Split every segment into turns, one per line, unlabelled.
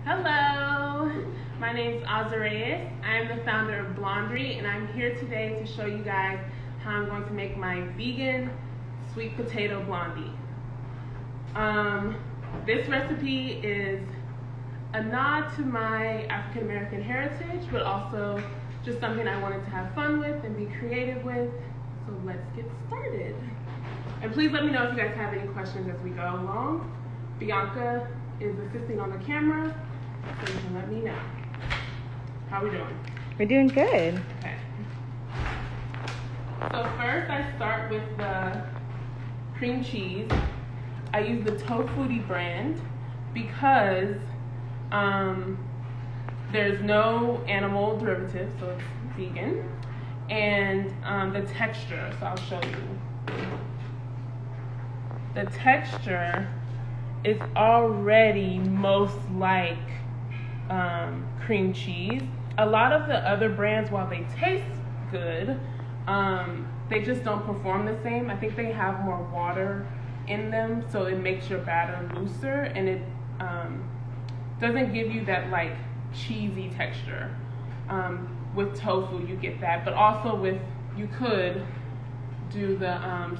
Hello, my name is Auzerais. I am the founder of Blondery, and I'm here today to show you guys how I'm going to make my vegan sweet potato blondie. This recipe is a nod to my African American heritage, but also just something I wanted to have fun with and be creative with. So let's get started. And please let me know if you guys have any questions as we go along. Bianca is assisting on the camera, so you can let me know. How are we doing?
We're doing good.
Okay. So first I start with the cream cheese. I use the Tofutti brand because there's no animal derivatives, so it's vegan. And the texture, so I'll show you. The texture is already most like cream cheese. A lot of the other brands, while they taste good, they just don't perform the same. I think they have more water in them, so it makes your batter looser, and it doesn't give you that like cheesy texture. With tofu, you get that, but also you could do the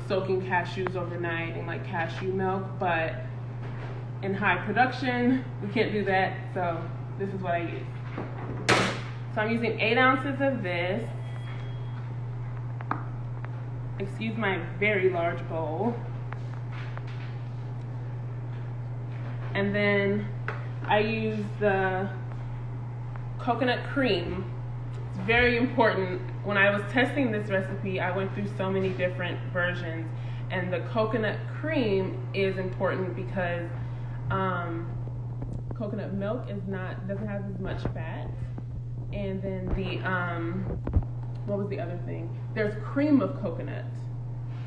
soaking cashews overnight in like cashew milk, but in high production, we can't do that, so this is what I use. So I'm using 8 ounces of this. Excuse my very large bowl. And then I use the coconut cream. It's very important. When I was testing this recipe, I went through so many different versions, and the coconut cream is important because coconut milk doesn't have as much fat, and then the what was the other thing? There's cream of coconut,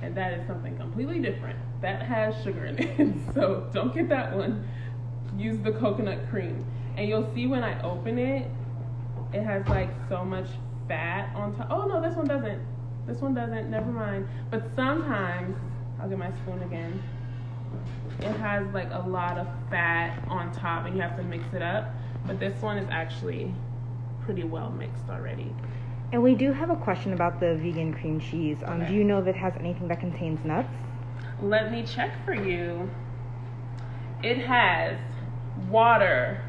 and that is something completely different. That has sugar in it, so don't get that one. Use the coconut cream, and you'll see when I open it, it has like so much fat on top. Oh no, this one doesn't. This one doesn't. Never mind. But sometimes, I'll get my spoon again. It has like a lot of fat on top, and you have to mix it up. But this one is actually pretty well mixed already.
And we do have a question about the vegan cream cheese.
Okay.
Do you know if it has anything that contains nuts?
Let me check for you. It has water,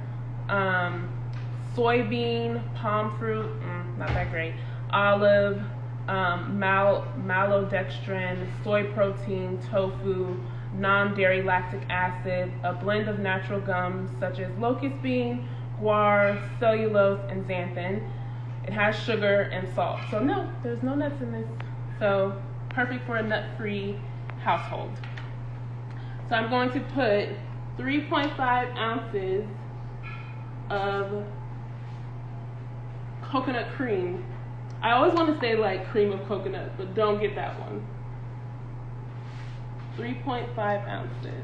soybean, palm fruit, not that great, olive, maltodextrin, soy protein, tofu, non-dairy lactic acid, a blend of natural gums such as locust bean, guar, cellulose, and xanthan. It has sugar and salt. So no, there's no nuts in this. So perfect for a nut-free household. So I'm going to put 3.5 ounces of coconut cream. I always want to say like cream of coconut, but don't get that one. 3.5 ounces.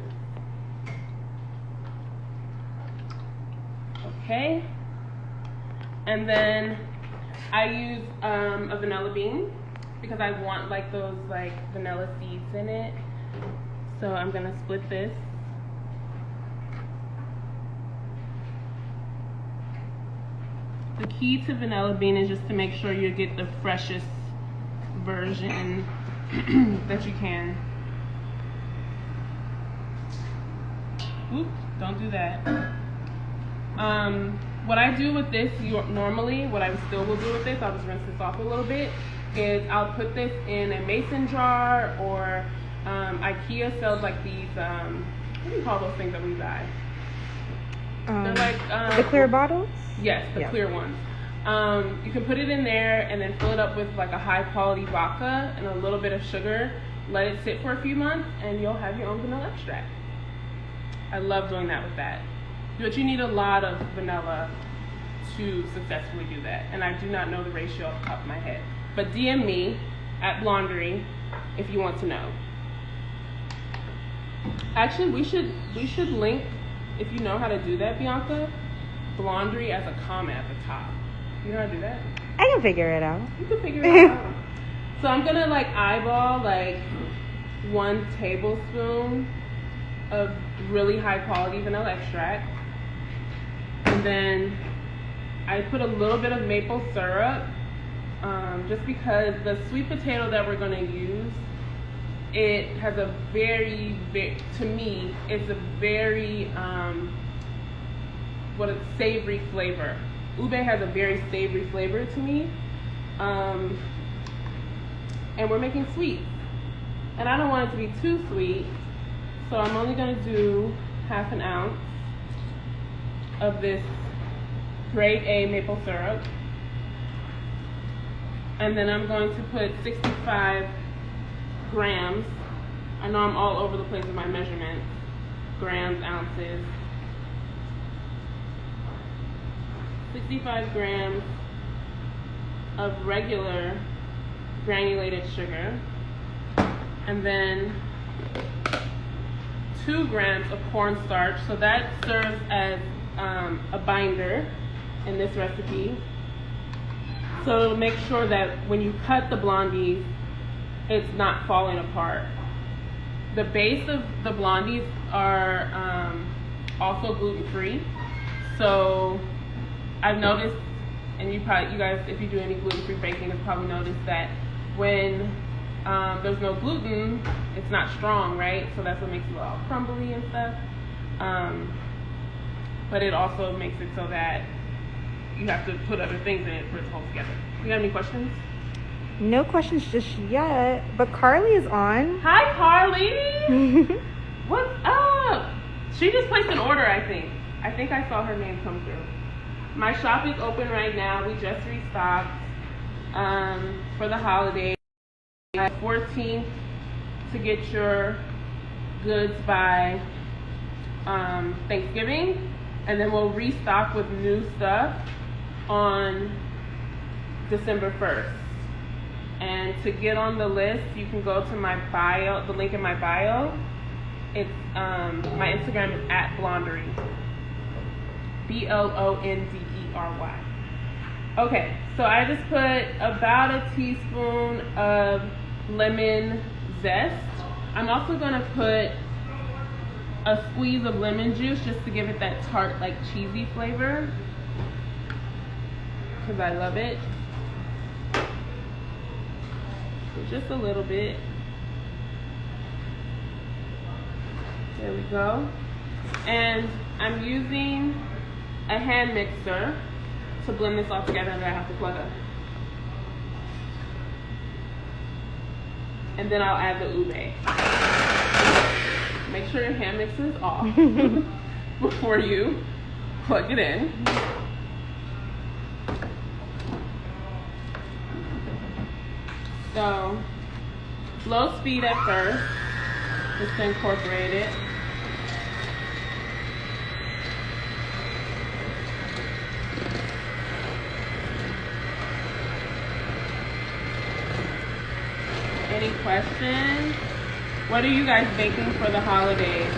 Okay. And then I use a vanilla bean because I want like those like vanilla seeds in it. So I'm gonna split this. The key to vanilla bean is just to make sure you get the freshest version that you can. Oops, don't do that. What I do with this, normally, what I still will do with this, I'll just rinse this off a little bit, is I'll put this in a mason jar, or IKEA sells like these, what do you call those things that we buy? They're like...
the clear bottles?
Yes, the clear ones. You can put it in there and then fill it up with like a high quality vodka and a little bit of sugar. Let it sit for a few months and you'll have your own vanilla extract. I love doing that with that. But you need a lot of vanilla to successfully do that. And I do not know the ratio off the top of my head. But DM me at Blondery if you want to know. Actually, we should link, if you know how to do that, Bianca, Blondery as a comment at the top. You know how to do that?
I can figure it out.
You can figure it out. So I'm gonna like eyeball like 1 tablespoon of really high quality vanilla extract. And then I put a little bit of maple syrup, just because the sweet potato that we're gonna use, it has a very, to me, it's a very, savory flavor. Ube has a very savory flavor to me. And we're making sweets. And I don't want it to be too sweet, so I'm only gonna do half an ounce of this grade A maple syrup. And then I'm going to put 65 grams. I know I'm all over the place with my measurements. Grams, ounces. 65 grams of regular granulated sugar. And then 2 grams of cornstarch. So that serves as a binder in this recipe. So it'll make sure that when you cut the blondies, it's not falling apart. The base of the blondies are also gluten-free. So I've noticed, and you guys, if you do any gluten-free baking, have probably noticed that when there's no gluten, it's not strong, right? So that's what makes it all crumbly and stuff. But it also makes it so that you have to put other things in it for it to hold together. You got any questions?
No questions just yet, but Carly is on.
Hi, Carly. What's up? She just placed an order, I think. I think I saw her name come through. My shop is open right now. We just restocked for the holidays. 14th to get your goods by Thanksgiving, and then we'll restock with new stuff on December 1st. And to get on the list, you can go to my bio, the link in my bio. It's my Instagram is @blondery, BLONDERY. Okay, so I just put about a teaspoon of lemon zest. I'm also gonna put a squeeze of lemon juice just to give it that tart, like cheesy flavor, because I love it. So just a little bit. There we go. And I'm using a hand mixer to blend this all together that I have to plug up. And then I'll add the ube. Make sure your hand mixer is off before you plug it in. So, low speed at first, just to incorporate it. Any questions? What are you guys baking for the holidays?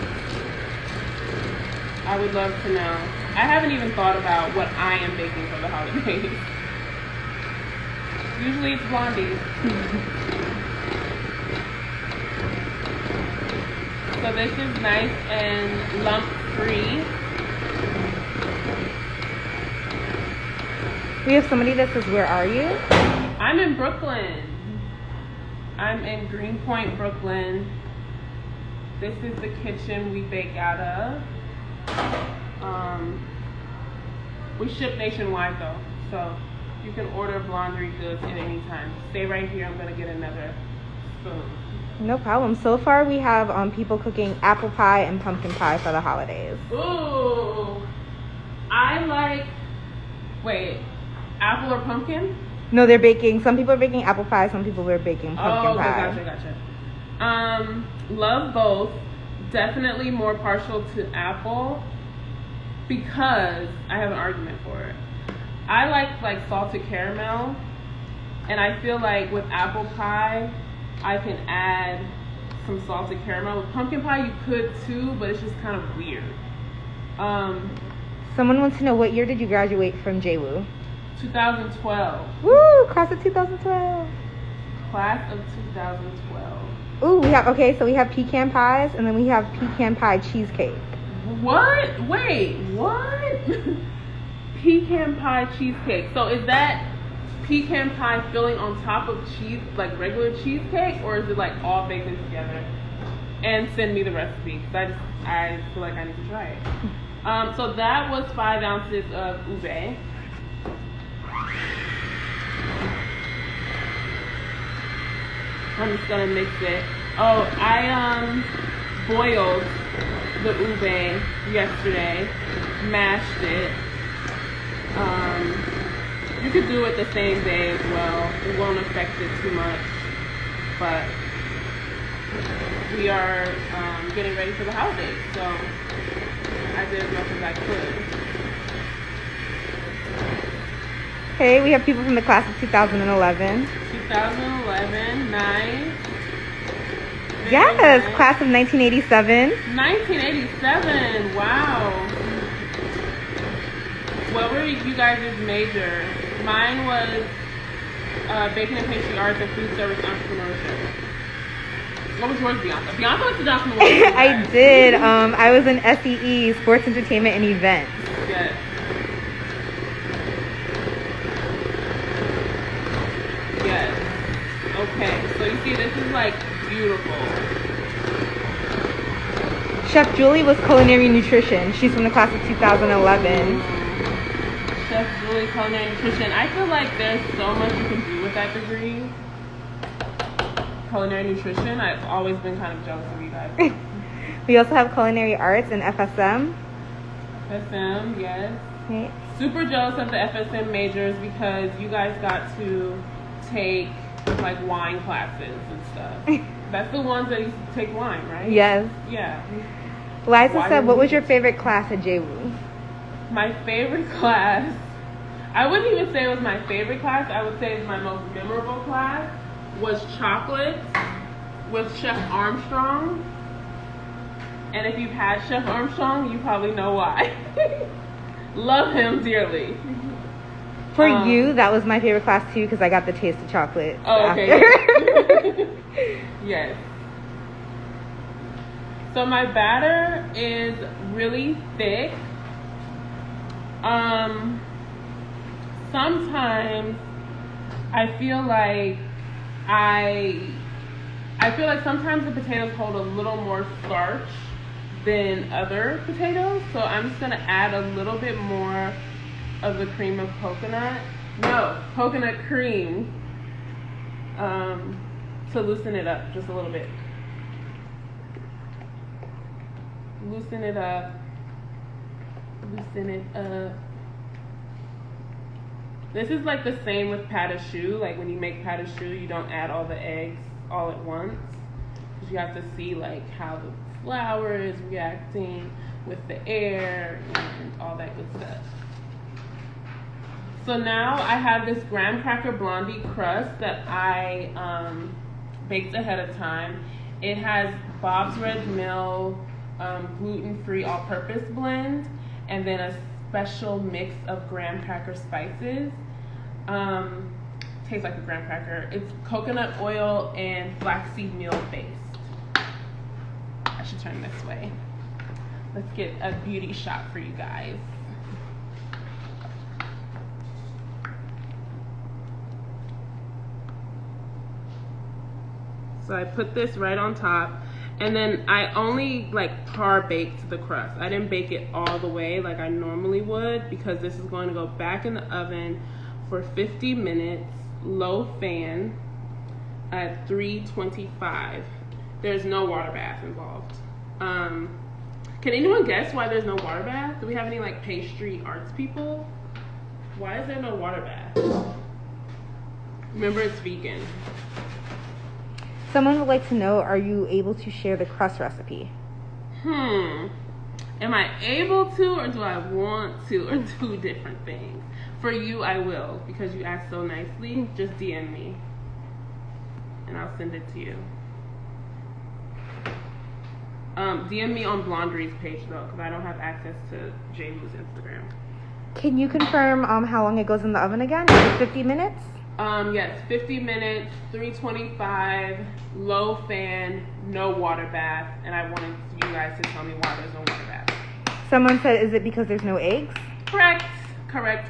I would love to know. I haven't even thought about what I am baking for the holidays. Usually it's blondies. So this is nice and lump-free.
We have somebody that says, where are you?
I'm in Brooklyn. I'm in Greenpoint, Brooklyn. This is the kitchen we bake out of. We ship nationwide though, so you can order blondery goods at any time. Stay right here, I'm gonna get another spoon.
No problem. So far we have people cooking apple pie and pumpkin pie for the holidays.
Ooh, I like, wait, apple or pumpkin?
No, they're baking. Some people are baking apple pie. Some people are baking pumpkin pie.
Gotcha. Love both. Definitely more partial to apple because I have an argument for it. I like salted caramel, and I feel like with apple pie, I can add some salted caramel. With pumpkin pie, you could too, but it's just kind of weird.
Someone wants to know, what year did you graduate from JWU?
2012.
Woo! Class of 2012.
Class of 2012.
Ooh, we have pecan pies, and then we have pecan pie cheesecake.
What? Wait, what? pecan pie cheesecake. So is that pecan pie filling on top of cheese, like regular cheesecake, or is it like all baked in together? And send me the recipe, because I feel like I need to try it. So that was 5 ounces of ube. I'm just gonna mix it. Oh, I boiled the ube yesterday, mashed it. You could do it the same day as well. It won't affect it too much, but we are getting ready for the holidays, so I did as much as I could.
Hey, we have people from the class of 2011.
2011, nice.
Yes,
Nice.
class of 1987.
1987, wow. What were you guys' major? Mine was baking and pastry arts and food service entrepreneurship. What was yours, Bianca? Bianca went to Johnson & Wales.
I did. I was in SEE, Sports Entertainment and Events.
Yes. Yes. Okay, so you see, this is like beautiful.
Chef Julie was culinary nutrition. She's from the class of 2011.
Chef Julie, culinary nutrition. I feel like there's so much you can do with that degree. Culinary nutrition. I've always been kind of jealous of you guys.
We also have culinary arts and FSM.
FSM, yes.
Right.
Super jealous of the FSM majors because you guys got to take like wine classes and stuff. That's the ones that used to take wine, right?
Yes.
Yeah.
Liza
Why
said,
did
what
we-
was your favorite class at JWU?
My favorite class, I wouldn't even say it was my favorite class. I would say it's my most memorable class was chocolate with Chef Armstrong. And if you've had Chef Armstrong, you probably know why. Love him dearly.
For you, that was my favorite class too because I got the taste of chocolate.
Oh, okay.
after.
Yes. So my batter is really thick. Sometimes I feel like sometimes the potatoes hold a little more starch than other potatoes. So I'm just gonna add a little bit more of the cream of coconut. No, coconut cream. To loosen it up just a little bit. Loosen it up. Loosen it up. This is like the same with pâte à choux. Like when you make pâte à choux, you don't add all the eggs all at once. Because you have to see like how the flour is reacting with the air and all that good stuff. So now I have this graham cracker blondie crust that I baked ahead of time. It has Bob's Red Mill gluten-free all-purpose blend, and then a special mix of graham cracker spices. Tastes like a graham cracker. It's coconut oil and flaxseed meal based. I should turn this way. Let's get a beauty shot for you guys. So I put this right on top, and then I only like par baked the crust. I didn't bake it all the way like I normally would because this is going to go back in the oven for 50 minutes, low fan at 325. There's no water bath involved. Can anyone guess why there's no water bath? Do we have any like pastry arts people? Why is there no water bath? Remember, it's vegan.
Someone would like to know, are you able to share the crust recipe?
Am I able to or do I want to, or two different things? For you, I will, because you asked so nicely. Just DM me and I'll send it to you. DM me on Blondery's page though, because I don't have access to JWU's Instagram.
Can you confirm how long it goes in the oven again? Is it 50 minutes?
Yes, 50 minutes, 325, low fan, no water bath, and I wanted you guys to tell me why there's no water bath.
Someone said, is it because there's no eggs?
Correct. Correct.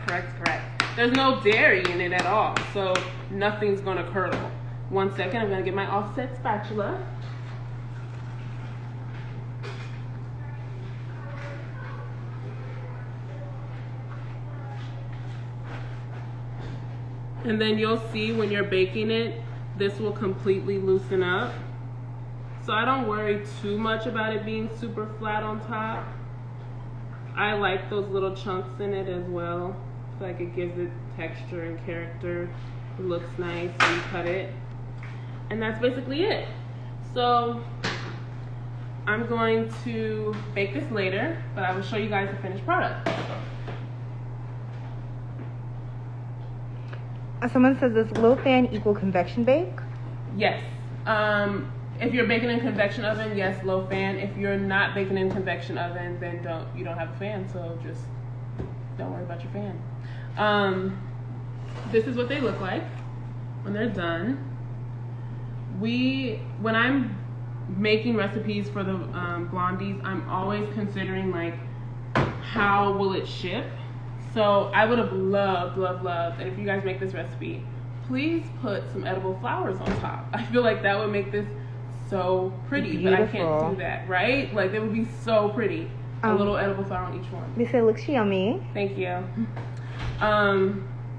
There's no dairy in it at all, so nothing's gonna curdle. 1 second, I'm gonna get my offset spatula. And then you'll see when you're baking it, this will completely loosen up. So I don't worry too much about it being super flat on top. I like those little chunks in it as well. I feel like it gives it texture and character. It looks nice when you cut it. And that's basically it. So I'm going to bake this later, but I will show you guys the finished product.
Someone says, does low fan equal convection bake?
Yes. If you're baking in convection oven, yes, low fan. If you're not baking in convection oven, then you don't have a fan, so just don't worry about your fan. This is what they look like when they're done. When I'm making recipes for the blondies, I'm always considering like how will it ship. So I would have loved, and if you guys make this recipe, please put some edible flowers on top. I feel like that would make this so pretty,
beautiful.
But I can't do that, right? Like they would be so pretty. A little edible flower on each one.
They say it looks yummy.
Thank you. A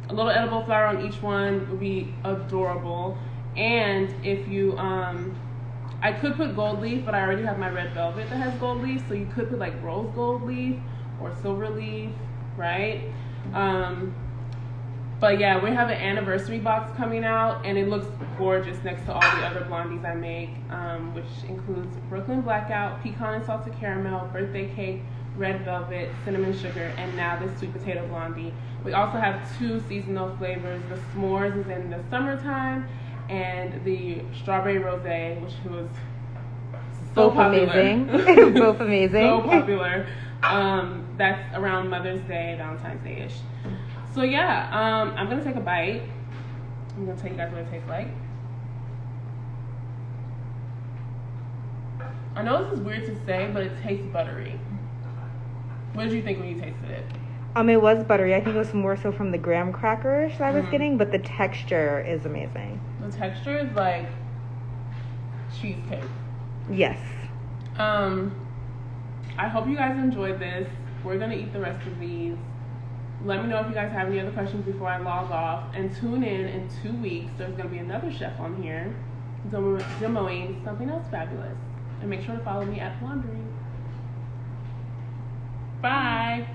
little edible flower on each one would be adorable. And if you, I could put gold leaf, but I already have my red velvet that has gold leaf, so you could put like rose gold leaf or silver leaf, right? But yeah, we have an anniversary box coming out, and it looks gorgeous next to all the other blondies I make, which includes Brooklyn Blackout, pecan and salted caramel, birthday cake, red velvet, cinnamon sugar, and now this sweet potato blondie. We also have 2 seasonal flavors. The s'mores is in the summertime, and the strawberry rosé, which was so popular.
Amazing. Both amazing.
So popular. That's around Mother's Day, Valentine's Day-ish. So yeah, I'm gonna take a bite. I'm gonna tell you guys what it tastes like. I know this is weird to say, but it tastes buttery. What did you think when you tasted it?
It was buttery. I think it was more so from the graham crackers that I was getting, but the texture is amazing.
The texture is like cheesecake.
Yes.
I hope you guys enjoyed this. We're gonna eat the rest of these. Let me know if you guys have any other questions before I log off. And tune in 2 weeks. There's gonna be another chef on here demoing something else fabulous. And make sure to follow me at blondery. Bye.